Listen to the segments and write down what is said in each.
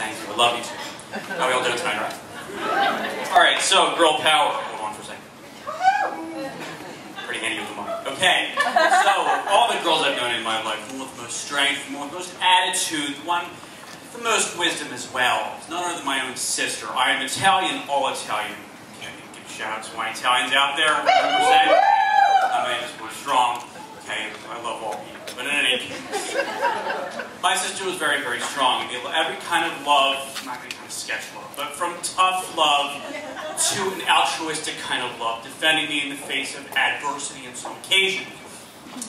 Thank you. I love you too. How are we all doing tonight, right? Alright, so girl power. Hold on for a second. Pretty handy with the mic. Okay, so all the girls I've known in my life, the one with the most strength, the one with the most attitude, the one with the most wisdom as well, is none other than my own sister. I am Italian, all Italian. Can't even give a shout out to my Italians out there, 100%. I mean, we're strong. Okay, I love all people. But in any case, my sister was very, very strong. Every kind of love, not any kind of sketch love, but from tough love to an altruistic kind of love, defending me in the face of adversity on some occasions.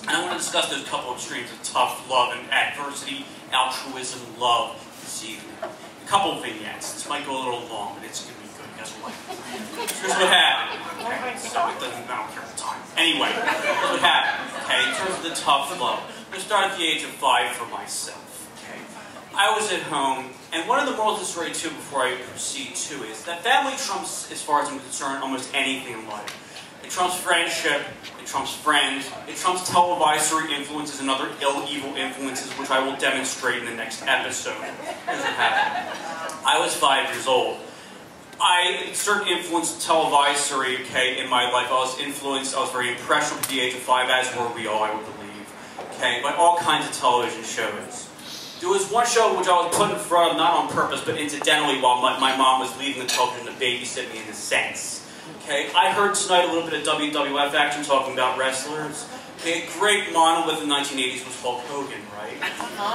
And I want to discuss those couple of streams of tough love and adversity, altruism, love this evening. A couple of vignettes. This might go a little long, but it's going to be good. Guess what? Here's what happened. Okay, so it doesn't, I don't care the time. Anyway, here's what happened. Okay, in terms of the tough love, I'm going to start at the age of 5 for myself. Okay, I was at home, and one of the morals of the story too, before I proceed to, is that family trumps, as far as I'm concerned, almost anything in life. It trumps friendship, it trumps friends, it trumps televisory influences and other evil influences, which I will demonstrate in the next episode. Here's what happened. I was 5 years old. I certain influenced televisory, okay, in my life. I was very impressionable at the age of 5, as were we all, I would believe, okay, by all kinds of television shows. There was one show which I was put in front of, not on purpose, but incidentally, while my mom was leaving the television to babysit me in a sense. Okay, I heard tonight a little bit of WWF action talking about wrestlers. Okay, a great monolith in the 1980s was Hulk Hogan, right?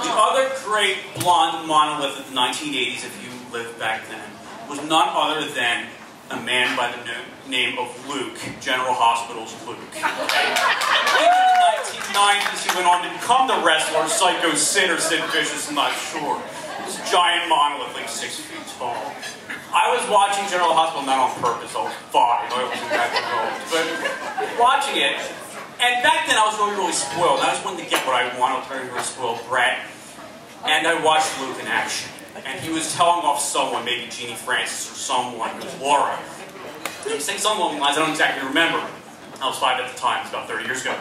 The other great blonde monolith of the 1980s, if you lived back then, was none other than a man by the name of Luke, General Hospital's Luke. Okay? In the 1990s, he went on to become the wrestler, Psycho Sid or Sid Vicious, I'm not sure. This giant monolith, like 6 feet tall. I was watching General Hospital, not on purpose, I was 5, I wasn't that old, but watching it, and back then I was really spoiled. I just wanted to get what I wanted, I was very, very spoiled brat, and I watched Luke in action. And he was telling off someone, maybe Jeannie Francis or someone, it was Laura. He was saying something along the lines, I don't exactly remember. I was 5 at the time, it was about 30 years ago.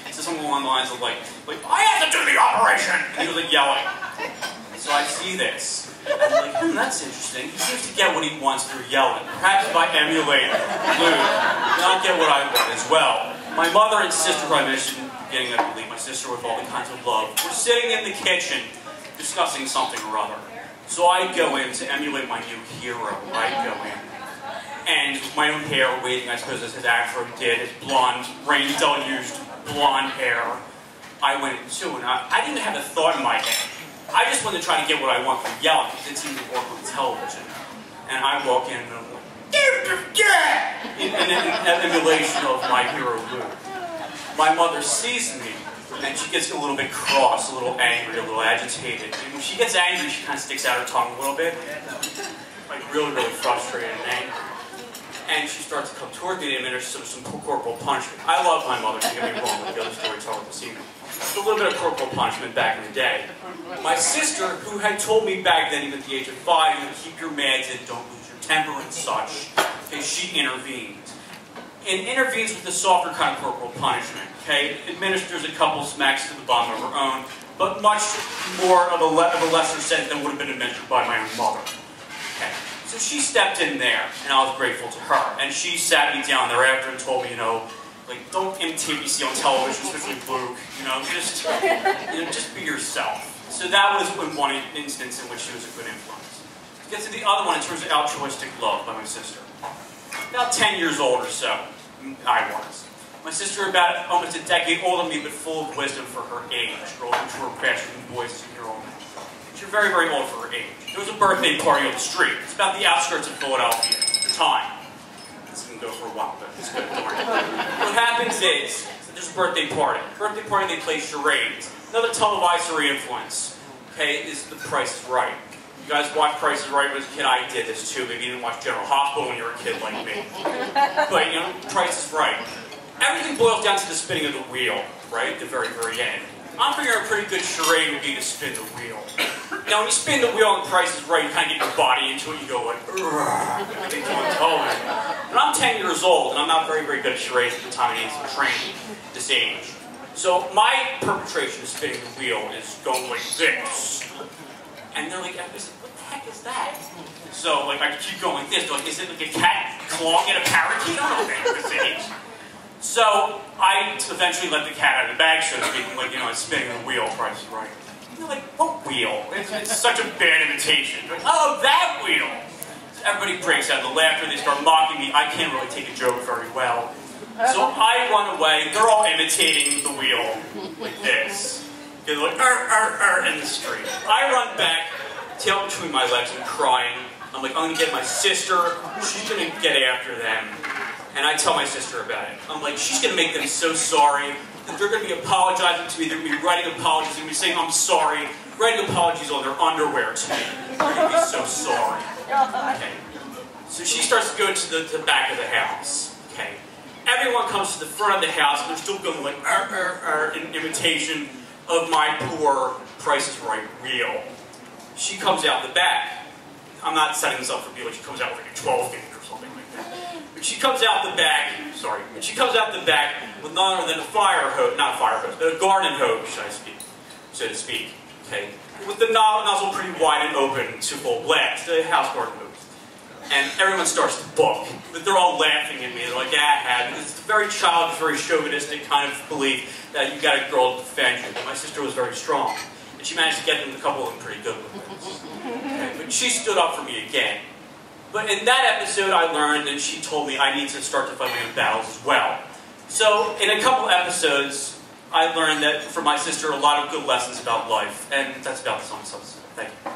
He said something along the lines of like, I have to do the operation! And he was like yelling. So I see this. I'm like, that's interesting. He seems to get what he wants through yelling. Perhaps if I emulate Luke, then I'll get what I want as well. My mother and sister, who I mentioned in the beginning, I believe, my sister with all the kinds of love, were sitting in the kitchen discussing something or other. So I go in to emulate my new hero. I go in. And with my own hair waving, I suppose as his afro did, his blonde, rain-deluged blonde hair, I went in too, and I didn't have a thought in my head. I just wanted to try to get what I want from yelling, because it seemed to work on television. And I walk in and I'm like, in an emulation of my hero Luke. My mother sees me, and she gets a little bit cross, a little angry, a little agitated. And when she gets angry, she kind of sticks out her tongue a little bit. Like really, really frustrated and angry. And she starts to come toward me and administer some corporal punishment. I love my mother, don't get me wrong, like the other storyteller this evening. Just a little bit of corporal punishment back in the day. My sister, who had told me back then, even at the age of 5, you keep your meds in, don't lose your temper and such, okay, she intervened. And intervenes with the softer kind of corporal punishment, okay? Administers a couple smacks to the bottom of her own, but much more of a lesser sense than would have been administered by my own mother. Okay. So she stepped in there, and I was grateful to her. And she sat me down thereafter and told me, like, don't imitate what you see on television, especially Luke, just be yourself. So that was one instance in which she was a good influence. To get to the other one, in terms of altruistic love by my sister. About 10 years old or so, I was. My sister, about almost a decade older than me, but full of wisdom for her age. Girls who were faster than boys as a year old. She was very, very old for her age. There was a birthday party on the street. It's about the outskirts of Philadelphia at the time. This didn't go for a while, but it's good. Don't worry. What happens is, there's a birthday party. Birthday party, they play charades. Another televisory influence, okay, is The Price is Right. You guys watch Price is Right when I was a kid? I did this too. Maybe you didn't watch General Hospital when you were a kid like me. But, Price is Right. Everything boils down to the spinning of the wheel, right? At the very, very end. I'm figuring a pretty good charade would be to spin the wheel. Now, when you spin the wheel and the Price is Right, you kind of get your body into it. You go like, like they do on television. But I'm 10 years old, and I'm not very, very good at charades at the time. I need some training at this age. So my perpetration of spinning the wheel is going like this. And they're like, I said, what the heck So, like, I keep going like this. Like, is it like a cat clawing at a parakeet? I don't know what this is. So, I eventually let the cat out of the bag, so to speak. Like, you know, it's spinning the wheel, Price is Right. You're like, what wheel? It's such a bad imitation. Like, oh, that wheel! So everybody breaks out of the laughter. They start mocking me. I can't really take a joke very well. So I run away. They're all imitating the wheel like this. They're like, in the street. I run back, tail between my legs and crying. I'm like, I'm going to get my sister. She's going to get after them. And I tell my sister about it. I'm like, she's going to make them so sorry. They're going to be apologizing to me. They're going to be writing apologies. They're going to be saying, I'm sorry. Writing apologies on their underwear to me. They're going to be so sorry. Okay. So she starts to go to the back of the house. Okay. Everyone comes to the front of the house, and they're still going like, in imitation of my poor Price is Right wheel. She comes out the back. I'm not setting this up for people. She comes out with like a 12-gauge or something like that. But she comes out the back, sorry, but she comes out the back with none other than a fire hose, not a fire hose, but a garden hose, so to speak, okay? With the nozzle pretty wide and open to full blast, the house garden hose. And everyone starts to book, but they're all laughing at me. They're like, it's a very childish, very chauvinistic kind of belief that you got a girl to defend you. But my sister was very strong, and she managed to get them, a couple of them pretty good with it. Okay? But she stood up for me again. But in that episode, I learned, and she told me I need to start to fight my own battles as well. So, in a couple episodes, I learned that for my sister, a lot of good lessons about life, and that's about the song. Thank you.